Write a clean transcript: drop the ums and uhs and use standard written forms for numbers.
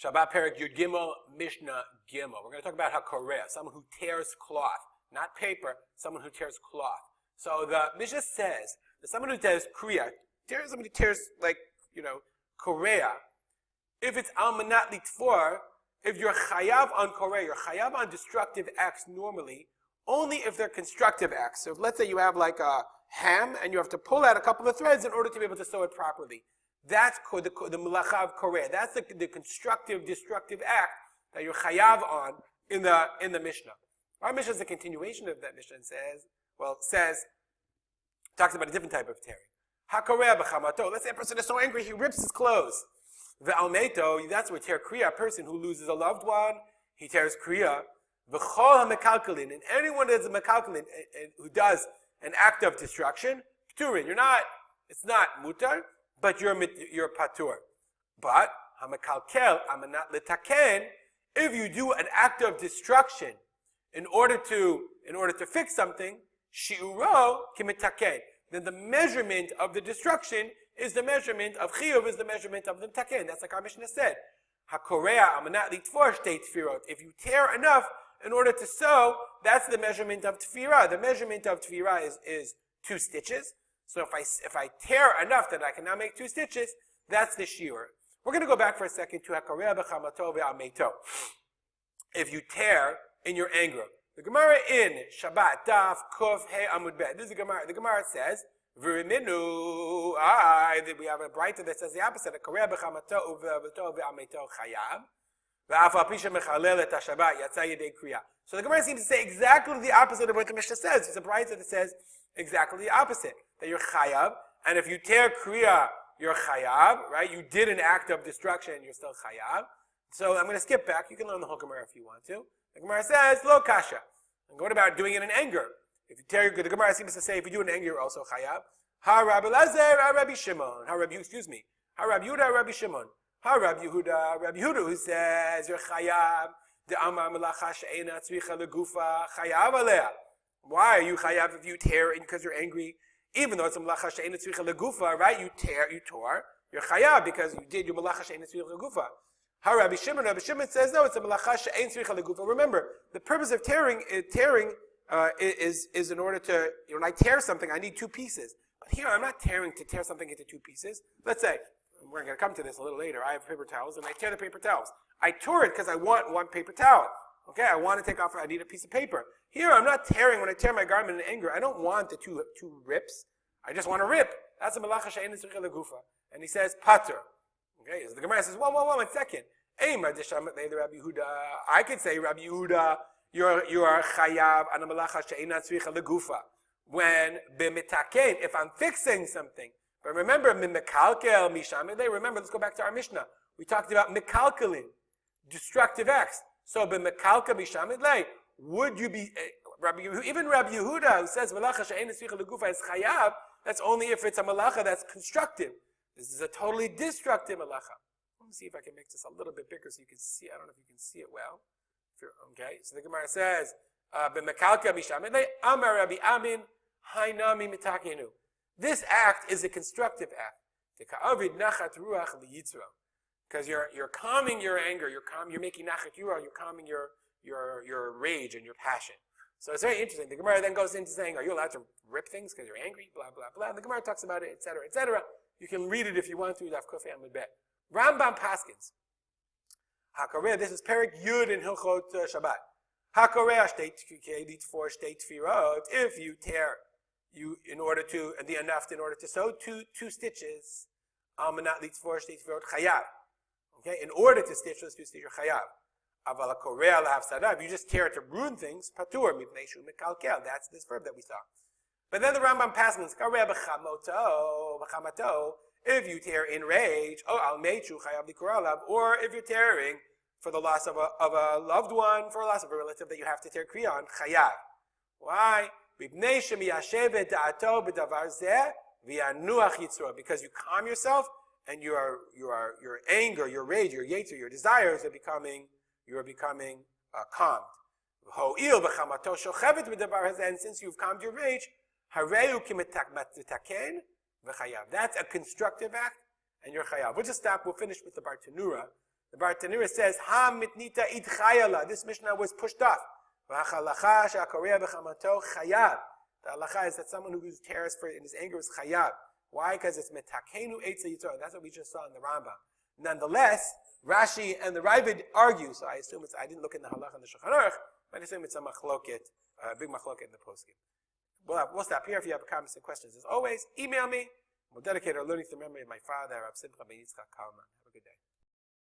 Shabbat Perek Yud Gimel, Mishnah Gimel. We're going to talk about hakorea, someone who tears cloth, not paper, someone who tears cloth. So the Mishnah says that someone who tears kriya, somebody tears korea. If it's almanat litfor, if you're chayav on korea, you're chayav on destructive acts normally, only if they're constructive acts. So if, let's say you have like a ham and you have to pull out a couple of threads in order to be able to sew it properly. That's the melacha of korea. That's the constructive, destructive act that you're chayav on in the Mishnah. Our Mishnah is a continuation of that Mishnah and talks about a different type of tearing. Hakorea b'chamato. Let's say a person is so angry he rips his clothes. Ve'almeto, that's where tear kriya, a person who loses a loved one, he tears kriya. V'chol ha'mekalkalin, and anyone that's a mekalkalin, who does an act of destruction, pturin, it's not mutar, but you're patur. But ha'mekalkel amanat letaken, if you do an act of destruction in order to fix something, shi'uro kimitaken, then the measurement of the destruction is the measurement of chiyuv, is the measurement of the taken. That's like our Mishnah said. Hakorea amanat litfor shtei tfirot. If you tear enough in order to sew, that's the measurement of tefirah. The measurement of tefirah is 2 stitches. So if I tear enough that I can now make 2 stitches, that's the shiur. We're going to go back for a second to hakorea b'chamato ve'ameto. If you tear in your anger. The Gemara in Shabbat, Daf, Kuf, He, Amud Bet. This is the Gemara. The Gemara says, V'riminu, we have a brighter that says the opposite. Hakorea b'chamato ve'ameto chayav. So the Gemara seems to say exactly the opposite of what the Mishnah says. It's a brighter that says exactly the opposite. That you're chayav, and if you tear kriya, you're chayav, right? You did an act of destruction, you're still chayav. So I'm going to skip back. You can learn the whole Gemara if you want to. The Gemara says, lo kasha. And what about doing it in anger? If you tear, the Gemara seems to say if you do it in anger, you're also chayav. Ha Rabbi Lazar, ha Rabbi Shimon. Ha Rabbi Yehuda, ha Rabbi Shimon. Ha Rabbi Yehuda, who says you're chayav. The Amar Melacha she'ena tzricha legufa chayav alea. Why are you chayav if you tear because you're angry? Even though it's a melacha she'ena tzricha legufa, right? You tore. You're chayav because you did your melacha she'ena tzricha legufa. Ha Rabbi Shimon says no, it's a melacha she'ena tzricha legufa. Remember, the purpose of tearing is in order to, when I tear something, I need 2 pieces. But here, I'm not tearing to tear something into 2 pieces. Let's say, we're going to come to this a little later. I have paper towels, and I tear the paper towels. I tore it because I want 1 paper towel. Okay, I want to take off, I need a piece of paper. Here, I'm not tearing when I tear my garment in anger. I don't want the two rips. I just want to rip. That's a melacha she'ena tzricha legufa. And he says, pater. Okay, so the Gemara says, 1 second. I could say, Rabbi Yehuda, you are chayav on a melacha she'ena tzricha legufa. When b'mitaken, if I'm fixing something. But remember, mimekalkel mishamidlei. Remember, let's go back to our Mishnah. We talked about mikalkelin, destructive acts. So b'mekalkel mishamidlei, would you be even Rabbi Yehuda who says melacha she'ena tzricha legufa is chayav? That's only if it's a melacha that's constructive. This is a totally destructive melacha. Let me see if I can make this a little bit bigger so you can see. I don't know if you can see it well. Okay, so the Gemara says b'mekalkel mishamidlei amar Rabbi Amin hainami mitakenu. This act is a constructive act. Because you're calming your anger, you're making nachat ruach, you're calming your rage and your passion. So it's very interesting. The Gemara then goes into saying, are you allowed to rip things because you're angry? Blah, blah, blah. And the Gemara talks about it, etc., etc. You can read it if you want to. Daf Kuf Amud Bet. Rambam Paskins. Hakorea, this is Perek Yud in Hilchot Shabbat. Hakorea shtei tfirot. If you tear, in order to sew 2 stitches, amanat litfor shtei tfirot chayav. Okay, in order to stitch those 2 stitches, you're chayav. Aval hakorea lahafsada. If you just tear it to ruin things, patur mipnei shu mekalkel. That's this verb that we saw. But then the Rambam passes, hakorea b'chamato. If you tear in rage, al mechu chayav likoralav, or if you're tearing for the loss of a loved one, for a loss of a relative that you have to tear kriya on, chayav. Why? Because you calm yourself and your anger, your rage, your yetzer, your desires are becoming calmed. And since you've calmed your rage, that's a constructive act, and you're chayav. We'll just stop. We'll finish with the Bartanura. The Bartanura says, Ha mitnita id chayala. This Mishnah was pushed off. The halacha is that someone who tears in his anger is chayab. Why? Because it's metakenu eitz yitzor. That's what we just saw in the Rambam. Nonetheless, Rashi and the Ravid argue. So I assume I didn't look in the halacha and the Shulchan Aruch, but I assume it's a machloket, a big machloket in the poskim. We'll stop here. If you have comments and questions, as always, email me. We'll dedicate our learning to the memory of my father, Rav Simcha ben Yitzchak Kalman.